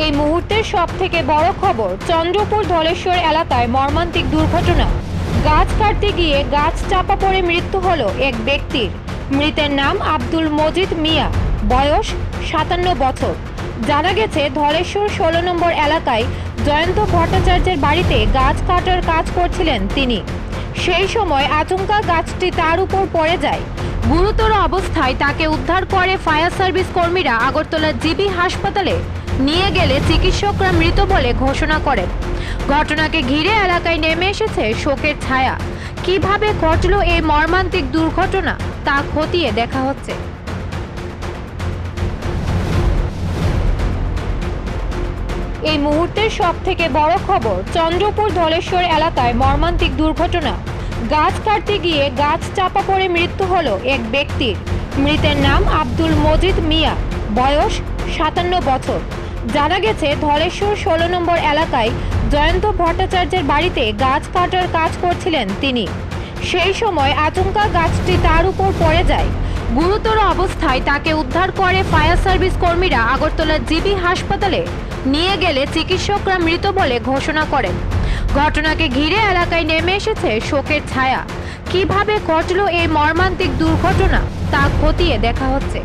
এই মুহূর্তের সবথেকে বড় খবর, চন্দ্রপুর ধলেশ্বর এলাকায় মর্মান্তিক দুর্ঘটনা। গাছ কাটতে গিয়ে গাছ চাপা পড়ে মৃত্যু হলো এক ব্যক্তির। মৃতের নাম আব্দুল মজিদ মিয়া, বয়স 57 বছর। জানা গেছে, ধলেশ্বর 16 নম্বর এলাকায় জয়ন্ত ভট্টাচার্যের বাড়িতে গাছ কাটার কাজ করছিলেন তিনি। সেই সময় আচমকা গাছটি তার উপর পড়ে যায়। গুরুতর অবস্থায় তাকে উদ্ধার করে ফায়ার সার্ভিস কর্মীরা আগরতলা জিবি হাসপাতালে নিয়ে গেলে চিকিৎসকরা মৃত বলে ঘোষণা করেন। ঘটনাকে ঘিরে এলাকায় নেমে এসেছে শোকের ছায়া। কিভাবে ঘটল এই মর্মান্তিক দুর্ঘটনা তা খতিয়ে দেখা হচ্ছে। এই মুহূর্তের সবথেকে বড় খবর, চন্দ্রপুর ধলেশ্বর এলাকায় মর্মান্তিক দুর্ঘটনা। গাছ কাটতে গিয়ে গাছ চাপা পড়ে মৃত্যু হলো এক ব্যক্তির। মৃতের নাম আব্দুল মজিদ মিয়া, বয়স 57 বছর। জানা গেছে, ধলেশ্বর 16 নম্বর এলাকায় জয়ন্ত ভট্টাচার্যের বাড়িতে গাছ কাটার কাজ করছিলেন তিনি। সেই সময় আচমকা গাছটি তার উপর পড়ে যায়। গুরুতর অবস্থায় তাকে উদ্ধার করে ফায়ার সার্ভিস কর্মীরা আগরতলা জিবি হাসপাতালে নিয়ে গেলে চিকিৎসকরা মৃত বলে ঘোষণা করেন। ঘটনাকে ঘিরে এলাকায় নেমে এসেছে শোকের ছায়া। কিভাবে ঘটল এই মর্মান্তিক দুর্ঘটনা তা খতিয়ে দেখা হচ্ছে।